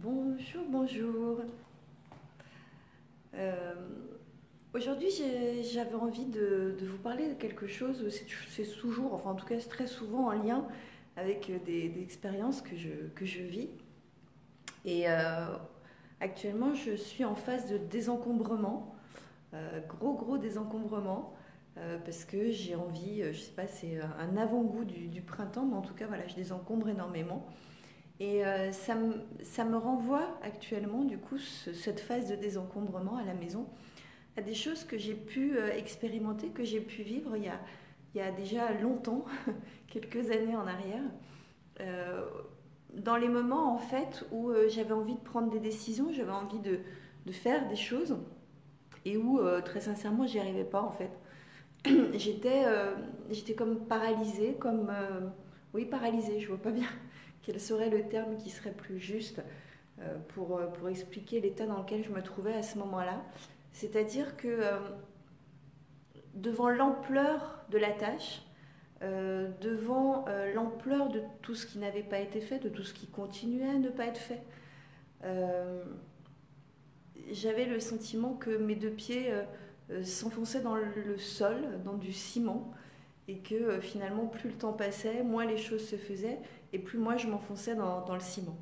Bonjour, bonjour. Euh, Aujourd'hui, j'avais envie de vous parler de quelque chose. C'est toujours, enfin en tout cas, c'est très souvent en lien avec des expériences que je vis. Et actuellement, je suis en phase de désencombrement, gros désencombrement, parce que j'ai envie, je sais pas, c'est un avant-goût du printemps, mais en tout cas, voilà, je désencombre énormément. Et ça me renvoie actuellement, du coup, cette phase de désencombrement à la maison, à des choses que j'ai pu expérimenter, que j'ai pu vivre il y a déjà longtemps, quelques années en arrière, euh, dans les moments en fait où j'avais envie de prendre des décisions, j'avais envie de faire des choses, et où très sincèrement j'y arrivais pas en fait. J'étais j'étais comme paralysée, comme oui paralysée, je vois pas bien quel serait le terme qui serait plus juste pour expliquer l'état dans lequel je me trouvais à ce moment-là. C'est-à-dire que devant l'ampleur de la tâche, devant l'ampleur de tout ce qui n'avait pas été fait, de tout ce qui continuait à ne pas être fait, euh, j'avais le sentiment que mes deux pieds s'enfonçaient dans le sol, dans du ciment, et que finalement plus le temps passait, moins les choses se faisaient, et plus moi je m'enfonçais dans le ciment.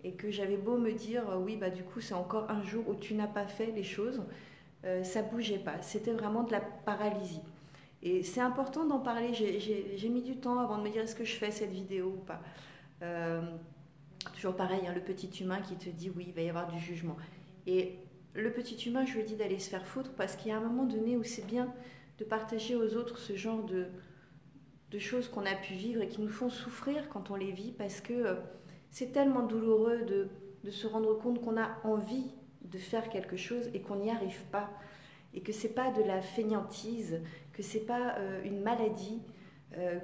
Et que j'avais beau me dire, oui, bah du coup c'est encore un jour où tu n'as pas fait les choses, ça bougeait pas. C'était vraiment de la paralysie. Et c'est important d'en parler. J'ai mis du temps avant de me dire est-ce que je fais cette vidéo ou pas. Euh, Toujours pareil, hein, le petit humain qui te dit oui, il va y avoir du jugement. Et le petit humain, je lui ai dit d'aller se faire foutre parce qu'il y a un moment donné où c'est bien de partager aux autres ce genre de choses qu'on a pu vivre et qui nous font souffrir quand on les vit parce que c'est tellement douloureux de se rendre compte qu'on a envie de faire quelque chose et qu'on n'y arrive pas et que c'est pas de la fainéantise, que c'est pas une maladie,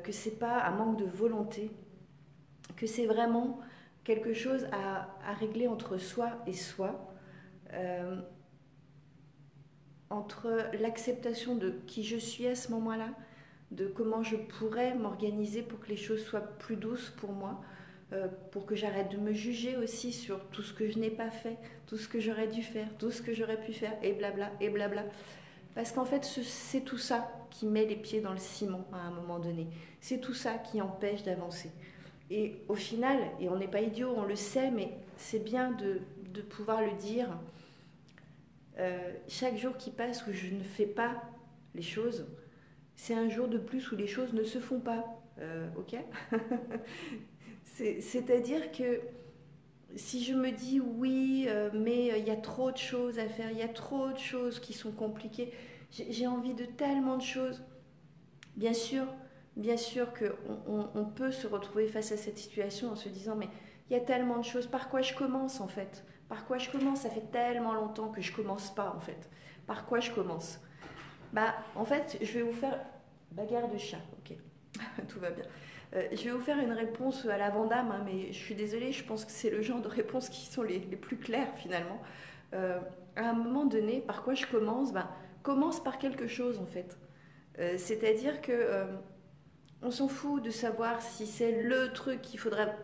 que c'est pas un manque de volonté, que c'est vraiment quelque chose à régler entre soi et soi, euh, entre l'acceptation de qui je suis à ce moment-là, de comment je pourrais m'organiser pour que les choses soient plus douces pour moi, pour que j'arrête de me juger aussi sur tout ce que je n'ai pas fait, tout ce que j'aurais dû faire, tout ce que j'aurais pu faire, et blabla, et blabla. Parce qu'en fait, c'est tout ça qui met les pieds dans le ciment à un moment donné. C'est tout ça qui empêche d'avancer. Et au final, et on n'est pas idiot, on le sait, mais c'est bien de pouvoir le dire, chaque jour qui passe où je ne fais pas les choses, c'est un jour de plus où les choses ne se font pas. Ok. C'est-à-dire que si je me dis oui, mais il y a trop de choses à faire, il y a trop de choses qui sont compliquées, j'ai envie de tellement de choses. Bien sûr, bien sûr qu'on peut se retrouver face à cette situation en se disant mais il y a tellement de choses, par quoi je commence en fait? Par quoi je commence? Ça fait tellement longtemps que je commence pas en fait. Par quoi je commence? Bah en fait, je vais vous faire bagarre de chat, ok, tout va bien. Je vais vous faire une réponse à la Vandame, hein, mais je suis désolée, je pense que c'est le genre de réponses qui sont les plus claires finalement. Euh, à un moment donné, par quoi je commence? Bah, commence par quelque chose en fait. C'est-à-dire que on s'en fout de savoir si c'est le truc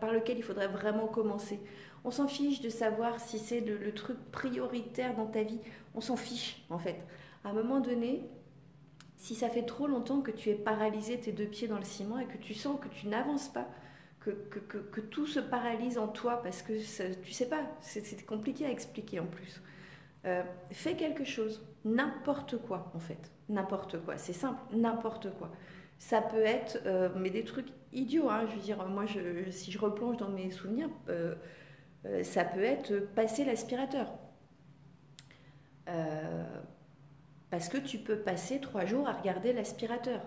par lequel il faudrait vraiment commencer. On s'en fiche de savoir si c'est le truc prioritaire dans ta vie. On s'en fiche en fait. À un moment donné, si ça fait trop longtemps que tu es paralysé tes deux pieds dans le ciment et que tu sens que tu n'avances pas, que tout se paralyse en toi parce que ça, tu sais pas, c'est compliqué à expliquer en plus. Fais quelque chose, n'importe quoi en fait, n'importe quoi, c'est simple, n'importe quoi. Ça peut être, mais des trucs idiots, hein, je veux dire, moi si je replonge dans mes souvenirs, ça peut être passer l'aspirateur. Euh, Parce que tu peux passer 3 jours à regarder l'aspirateur.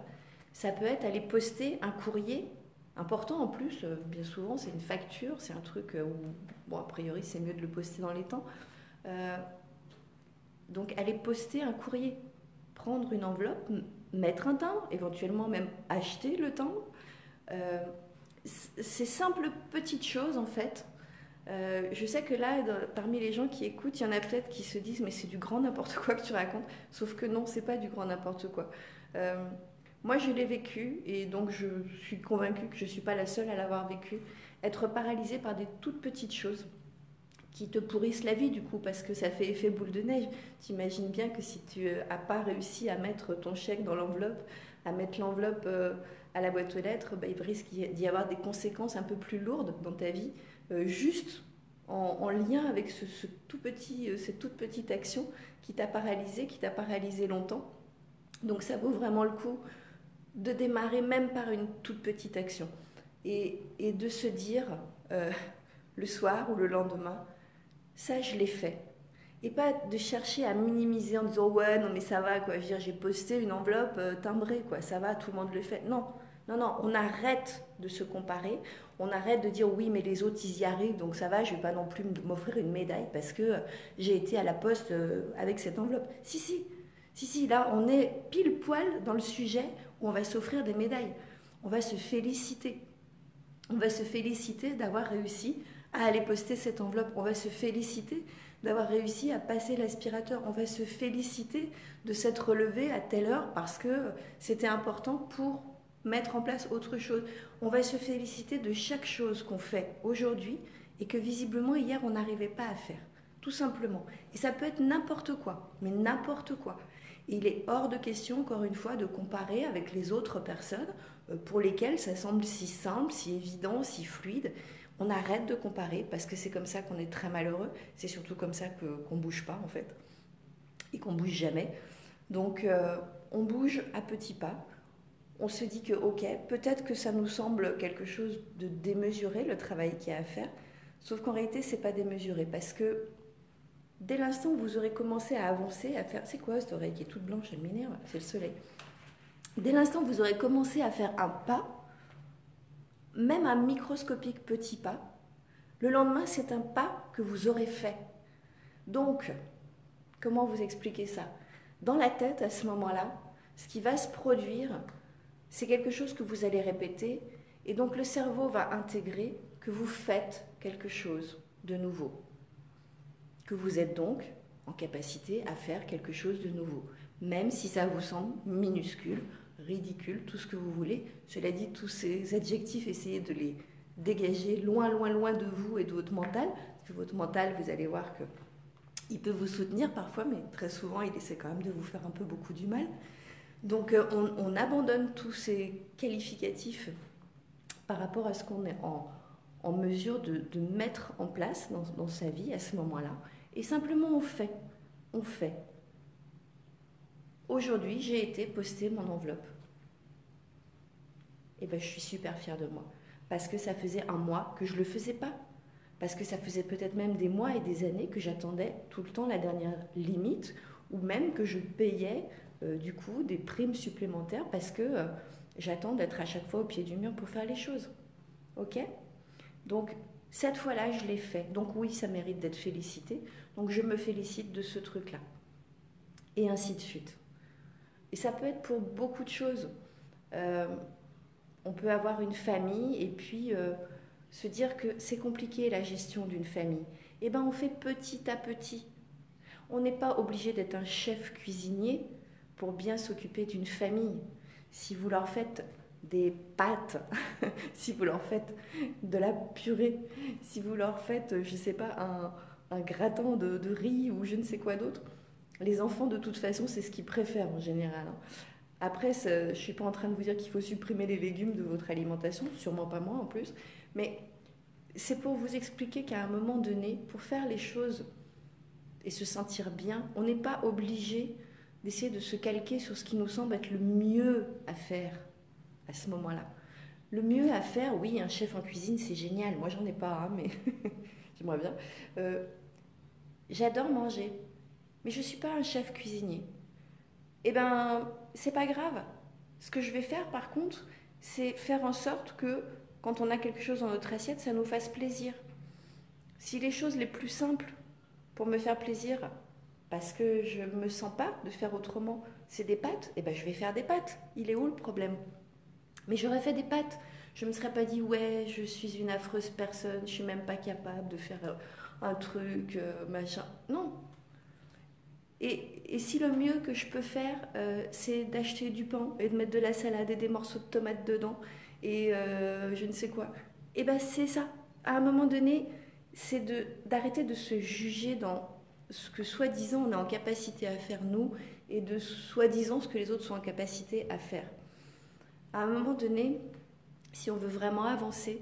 Ça peut être aller poster un courrier important en plus, bien souvent c'est une facture, c'est un truc où, bon a priori c'est mieux de le poster dans les temps. Euh, donc aller poster un courrier, prendre une enveloppe, mettre un timbre, éventuellement même acheter le timbre. Euh, Ces simples petites choses en fait. Je sais que là, parmi les gens qui écoutent, il y en a peut-être qui se disent mais c'est du grand n'importe quoi que tu racontes. Sauf que non, c'est pas du grand n'importe quoi. Euh, Moi, je l'ai vécu et donc je suis convaincue que je suis pas la seule à l'avoir vécu. Être paralysée par des toutes petites choses qui te pourrissent la vie du coup, parce que ça fait effet boule de neige. T'imagines bien que si tu n'as pas réussi à mettre ton chèque dans l'enveloppe, à mettre l'enveloppe à la boîte aux lettres, bah, il risque d'y avoir des conséquences un peu plus lourdes dans ta vie, juste en lien avec cette toute petite action qui t'a paralysé longtemps. Donc ça vaut vraiment le coup de démarrer même par une toute petite action et de se dire le soir ou le lendemain, ça je l'ai fait. Et pas de chercher à minimiser en disant ouais non mais ça va quoi, je veux dire, j'ai posté une enveloppe timbrée quoi, ça va, tout le monde le fait. Non, non, non, on arrête de se comparer, on arrête de dire oui mais les autres ils y arrivent donc ça va, je vais pas non plus m'offrir une médaille parce que j'ai été à la poste avec cette enveloppe. Si, là on est pile poil dans le sujet où on va s'offrir des médailles, on va se féliciter. On va se féliciter d'avoir réussi à aller poster cette enveloppe, on va se féliciter d'avoir réussi à passer l'aspirateur. On va se féliciter de s'être relevé à telle heure parce que c'était important pour mettre en place autre chose. On va se féliciter de chaque chose qu'on fait aujourd'hui et que visiblement hier on n'arrivait pas à faire. Tout simplement. Et ça peut être n'importe quoi, mais n'importe quoi. Et il est hors de question, encore une fois, de comparer avec les autres personnes pour lesquelles ça semble si simple, si évident, si fluide. On arrête de comparer parce que c'est comme ça qu'on est très malheureux. C'est surtout comme ça qu'on ne bouge pas en fait et qu'on ne bouge jamais. Donc on bouge à petits pas. On se dit que ok, peut-être que ça nous semble quelque chose de démesuré le travail qu'il y a à faire. Sauf qu'en réalité c'est pas démesuré parce que dès l'instant où vous aurez commencé à avancer, à faire... C'est quoi cette oreille qui est toute blanche, elle m'énerve, c'est le soleil. Dès l'instant où vous aurez commencé à faire un pas, même un microscopique petit pas, le lendemain, c'est un pas que vous aurez fait. Donc, comment vous expliquer ça? Dans la tête, à ce moment-là, ce qui va se produire, c'est quelque chose que vous allez répéter, et donc le cerveau va intégrer que vous faites quelque chose de nouveau, que vous êtes donc en capacité à faire quelque chose de nouveau, même si ça vous semble minuscule, ridicule, tout ce que vous voulez. Cela dit, tous ces adjectifs, essayez de les dégager loin, loin, loin de vous et de votre mental. Parce que votre mental, vous allez voir qu'il peut vous soutenir parfois, mais très souvent, il essaie quand même de vous faire un peu beaucoup du mal. Donc, on abandonne tous ces qualificatifs par rapport à ce qu'on est en mesure de mettre en place dans sa vie à ce moment-là. Et simplement, on fait. On fait. Aujourd'hui, j'ai été poster mon enveloppe. Et ben, je suis super fière de moi. Parce que ça faisait un mois que je ne le faisais pas. Parce que ça faisait peut-être même des mois et des années que j'attendais tout le temps la dernière limite, ou même que je payais du coup des primes supplémentaires parce que j'attends d'être à chaque fois au pied du mur pour faire les choses. Ok? Donc, cette fois-là, je l'ai fait. Donc oui, ça mérite d'être félicité. Donc je me félicite de ce truc-là. Et ainsi de suite. Et ça peut être pour beaucoup de choses. On peut avoir une famille et puis se dire que c'est compliqué la gestion d'une famille. Eh bien, on fait petit à petit. On n'est pas obligé d'être un chef cuisinier pour bien s'occuper d'une famille. Si vous leur faites des pâtes, si vous leur faites de la purée, si vous leur faites, je ne sais pas, un gratin de riz ou je ne sais quoi d'autre, les enfants, de toute façon, c'est ce qu'ils préfèrent en général. Après, je ne suis pas en train de vous dire qu'il faut supprimer les légumes de votre alimentation, sûrement pas moi en plus, mais c'est pour vous expliquer qu'à un moment donné, pour faire les choses et se sentir bien, on n'est pas obligé d'essayer de se calquer sur ce qui nous semble être le mieux à faire à ce moment-là. Le mieux à faire, oui, un chef en cuisine, c'est génial. Moi, j'en ai pas, hein, mais j'aimerais bien. J'adore manger, mais je ne suis pas un chef cuisinier. Eh bien, c'est pas grave. Ce que je vais faire, par contre, c'est faire en sorte que, quand on a quelque chose dans notre assiette, ça nous fasse plaisir. Si les choses les plus simples pour me faire plaisir, parce que je ne me sens pas de faire autrement, c'est des pâtes, eh bien, je vais faire des pâtes. Il est où le problème? Mais j'aurais fait des pâtes. Je ne me serais pas dit, ouais, je suis une affreuse personne, je ne suis même pas capable de faire un truc, machin. Non. Et si le mieux que je peux faire, c'est d'acheter du pain et de mettre de la salade et des morceaux de tomates dedans et je ne sais quoi, et bien c'est ça. À un moment donné, c'est d'arrêter de se juger dans ce que soi-disant on est en capacité à faire nous et de soi-disant ce que les autres sont en capacité à faire. À un moment donné, si on veut vraiment avancer,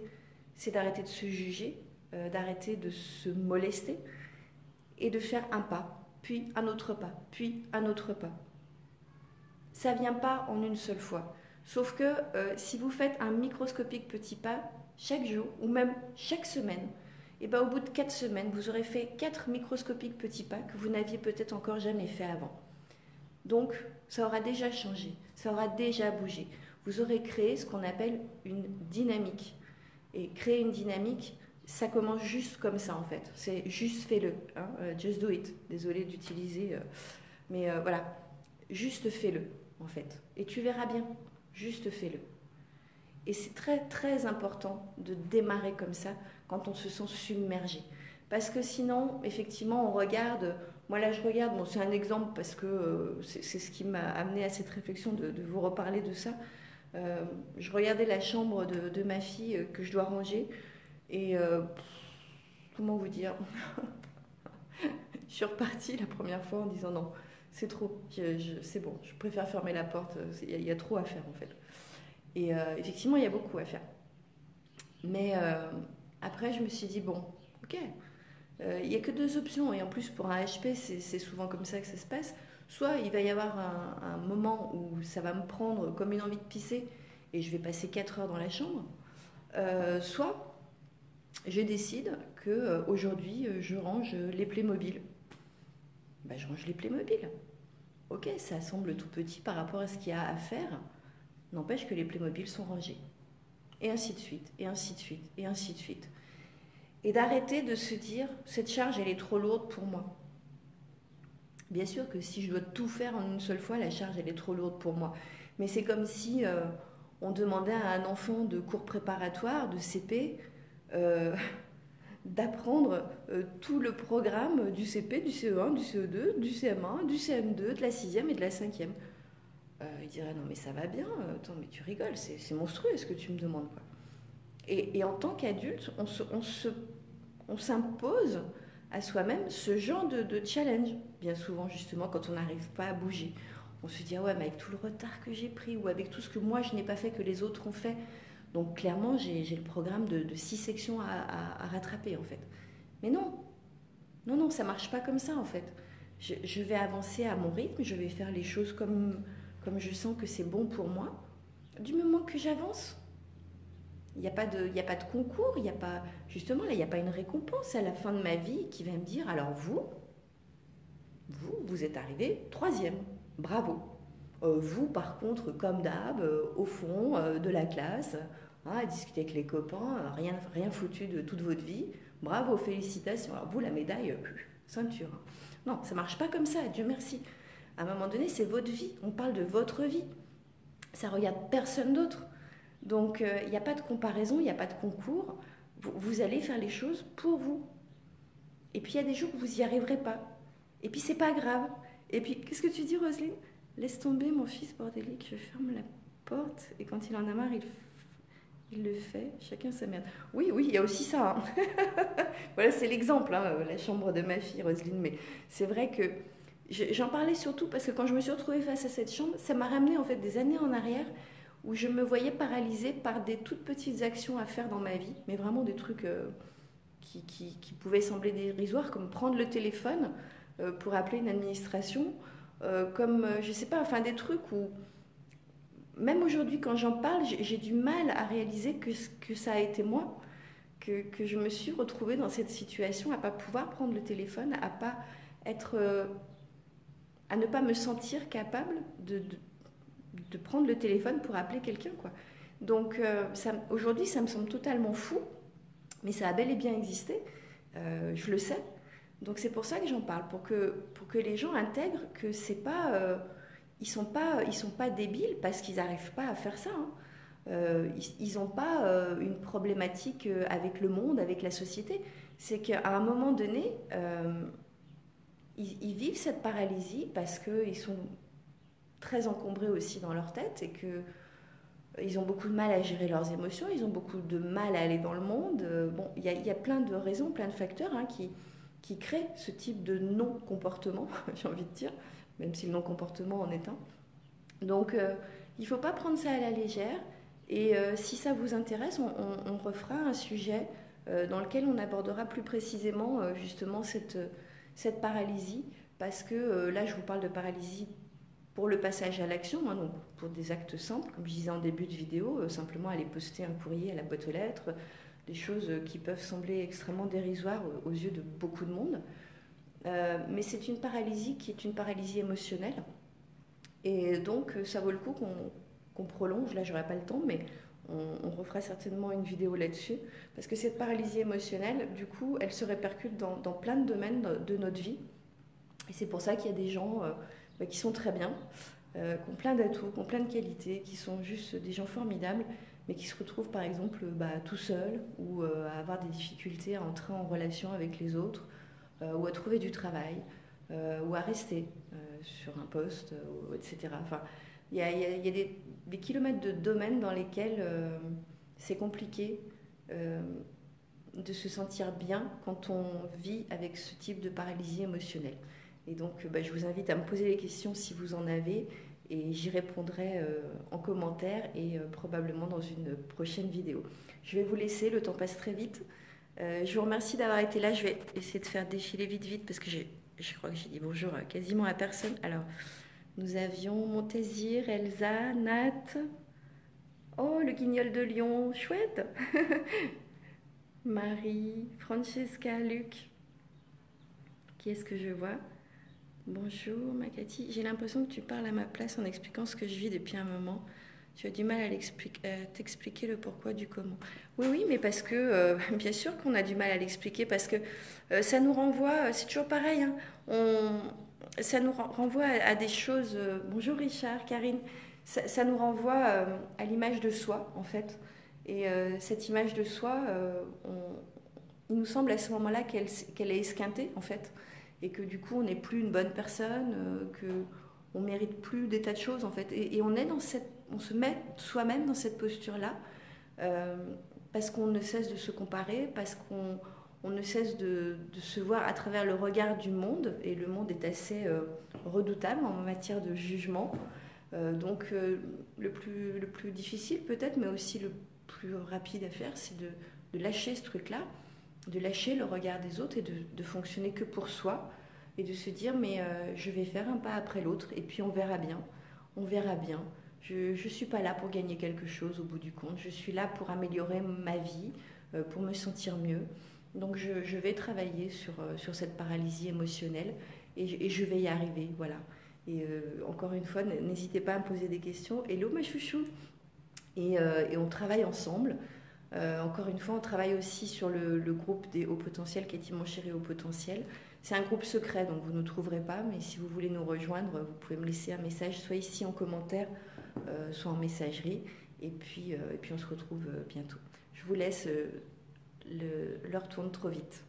c'est d'arrêter de se juger, d'arrêter de se molester et de faire un pas, puis un autre pas, puis un autre pas. Ça ne vient pas en une seule fois. Sauf que si vous faites un microscopique petit pas chaque jour ou même chaque semaine, et ben au bout de 4 semaines, vous aurez fait 4 microscopiques petits pas que vous n'aviez peut-être encore jamais fait avant. Donc, ça aura déjà changé, ça aura déjà bougé. Vous aurez créé ce qu'on appelle une dynamique. Et créer une dynamique, ça commence juste comme ça en fait. C'est juste fais-le. Hein, just do it. Désolée d'utiliser, mais voilà. Juste fais-le en fait. Et tu verras bien. Juste fais-le. Et c'est très très important de démarrer comme ça quand on se sent submergé. Parce que sinon, effectivement, on regarde. Moi là, je regarde. Bon, c'est un exemple parce que c'est ce qui m'a amené à cette réflexion de vous reparler de ça. Je regardais la chambre de ma fille que je dois ranger. Et comment vous dire, je suis repartie la première fois en disant non, c'est trop, c'est bon, je préfère fermer la porte, il y a trop à faire en fait. Et effectivement, il y a beaucoup à faire. Mais après, je me suis dit, bon, ok, il n'y a que 2 options. Et en plus, pour un HP, c'est souvent comme ça que ça se passe. Soit il va y avoir un moment où ça va me prendre comme une envie de pisser et je vais passer 4 heures dans la chambre. Soit je décide que aujourd'hui je range les Playmobil. Ben, je range les Playmobil. Ok, ça semble tout petit par rapport à ce qu'il y a à faire. N'empêche que les Playmobil sont rangés. Et ainsi de suite, et ainsi de suite, et ainsi de suite. Et d'arrêter de se dire, cette charge, elle est trop lourde pour moi. Bien sûr que si je dois tout faire en une seule fois, la charge, elle est trop lourde pour moi. Mais c'est comme si on demandait à un enfant de cours préparatoire, de CP, d'apprendre tout le programme du CP, du CE1, du CE2, du CM1, du CM2, de la 6e et de la 5e. Il dirait non mais ça va bien, attends mais tu rigoles, c'est monstrueux ce que tu me demandes quoi. Et en tant qu'adulte, on s'impose à soi-même ce genre de challenge. Bien souvent justement quand on n'arrive pas à bouger. On se dit ah ouais mais avec tout le retard que j'ai pris ou avec tout ce que moi je n'ai pas fait que les autres ont fait. Donc clairement j'ai le programme de 6 sections à rattraper en fait. Mais non, non, non, ça marche pas comme ça en fait. Je vais avancer à mon rythme, je vais faire les choses comme je sens que c'est bon pour moi. Du moment que j'avance, il y a pas de concours, il y a pas, justement là, il n'y a pas une récompense à la fin de ma vie qui va me dire alors vous êtes arrivé 3e, bravo. Vous par contre, comme d'hab, au fond de la classe, hein, à discuter avec les copains, rien foutu de toute votre vie, bravo, félicitations. Alors vous la médaille, ceinture. Non, ça marche pas comme ça, Dieu merci. À un moment donné, c'est votre vie, on parle de votre vie. Ça regarde personne d'autre. Donc, il n'y a pas de comparaison, il n'y a pas de concours. Vous allez faire les choses pour vous. Et puis, il y a des jours où vous n'y arriverez pas. Et puis, c'est pas grave. Et puis, qu'est-ce que tu dis, Roselyne? Laisse tomber, mon fils bordélique, je ferme la porte. Et quand il en a marre, il le fait. Chacun sa merde. Oui, oui, il y a aussi ça. Hein. Voilà, c'est l'exemple, hein, la chambre de ma fille, Roselyne. Mais c'est vrai que j'en parlais surtout parce que quand je me suis retrouvée face à cette chambre, ça m'a ramené en fait des années en arrière où je me voyais paralysée par des toutes petites actions à faire dans ma vie, mais vraiment des trucs qui pouvaient sembler dérisoires, comme prendre le téléphone pour appeler une administration, comme, je sais pas, enfin des trucs où, même aujourd'hui quand j'en parle, j'ai du mal à réaliser que ça a été moi, que je me suis retrouvée dans cette situation, à pas pouvoir prendre le téléphone, à pas être... à ne pas me sentir capable de prendre le téléphone pour appeler quelqu'un, quoi. Donc aujourd'hui, ça me semble totalement fou, mais ça a bel et bien existé, je le sais. Donc c'est pour ça que j'en parle, pour que les gens intègrent que c'est pas, ils sont pas débiles parce qu'ils n'arrivent pas à faire ça. Hein. Ils n'ont pas une problématique avec le monde, avec la société. C'est qu'à un moment donné, ils vivent cette paralysie parce qu'ils sont très encombrés aussi dans leur tête et que Ils ont beaucoup de mal à gérer leurs émotions, ils ont beaucoup de mal à aller dans le monde. Bon, il y a plein de raisons, plein de facteurs hein, qui créent ce type de non-comportement, j'ai envie de dire, même si le non-comportement en est un. Donc, il ne faut pas prendre ça à la légère. Et si ça vous intéresse, on refera un sujet dans lequel on abordera plus précisément justement cette paralysie. Parce que là, je vous parle de paralysie pour le passage à l'action, hein, donc pour des actes simples, comme je disais en début de vidéo, simplement aller poster un courrier à la boîte aux lettres, des choses qui peuvent sembler extrêmement dérisoires aux yeux de beaucoup de monde. Mais c'est une paralysie qui est une paralysie émotionnelle. Et donc, ça vaut le coup qu'on prolonge. Là, j'aurai pas le temps, mais on refera certainement une vidéo là-dessus. Parce que cette paralysie émotionnelle, du coup, elle se répercute dans plein de domaines de notre vie. Et c'est pour ça qu'il y a des gens qui sont très bien, qui ont plein d'atouts, qui ont plein de qualités, qui sont juste des gens formidables, mais qui se retrouvent par exemple tout seuls ou à avoir des difficultés à entrer en relation avec les autres, ou à trouver du travail, ou à rester sur un poste, etc. Enfin, il y a des kilomètres de domaines dans lesquels c'est compliqué de se sentir bien quand on vit avec ce type de paralysie émotionnelle. Et donc, je vous invite à me poser les questions si vous en avez, et j'y répondrai en commentaire et probablement dans une prochaine vidéo. Je vais vous laisser, le temps passe très vite. Je vous remercie d'avoir été là. Je vais essayer de faire défiler vite parce que je crois que j'ai dit bonjour quasiment à personne. Alors, nous avions Montésir, Elsa, Nat. Oh, le Guignol de Lyon, chouette. Marie, Francesca, Luc. Qui est-ce que je vois? Bonjour, Makati. J'ai l'impression que tu parles à ma place en expliquant ce que je vis depuis un moment. Tu as du mal à t'expliquer le pourquoi du comment. Oui, oui, mais parce que, bien sûr qu'on a du mal à l'expliquer, parce que ça nous renvoie, c'est toujours pareil, hein, ça nous renvoie à des choses. Bonjour Richard, Karine. Ça nous renvoie à l'image de soi, en fait. Et cette image de soi, il nous semble à ce moment-là qu'elle est esquintée, en fait. Et que du coup, on n'est plus une bonne personne, qu'on ne mérite plus des tas de choses, en fait. Et on se met soi-même dans cette posture-là, euh, parce qu'on ne cesse de se comparer, parce qu'on ne cesse de se voir à travers le regard du monde, et le monde est assez redoutable en matière de jugement. Donc le plus difficile peut-être, mais aussi le plus rapide à faire, c'est de lâcher ce truc-là, de lâcher le regard des autres et de fonctionner que pour soi, et de se dire mais je vais faire un pas après l'autre et puis on verra bien, on verra bien. Je ne suis pas là pour gagner quelque chose au bout du compte, je suis là pour améliorer ma vie, pour me sentir mieux. Donc je vais travailler sur cette paralysie émotionnelle, et je vais y arriver, voilà. Et encore une fois, n'hésitez pas à me poser des questions. Hello ma chouchou. Et on travaille ensemble. Encore une fois, on travaille aussi sur le groupe des hauts potentiels, Katie Mon Chéri Haut Potentiel. C'est un groupe secret, donc vous ne nous trouverez pas, mais si vous voulez nous rejoindre, vous pouvez me laisser un message, soit ici en commentaire, soit en messagerie. Et puis on se retrouve bientôt. Je vous laisse, l'heure tourne trop vite.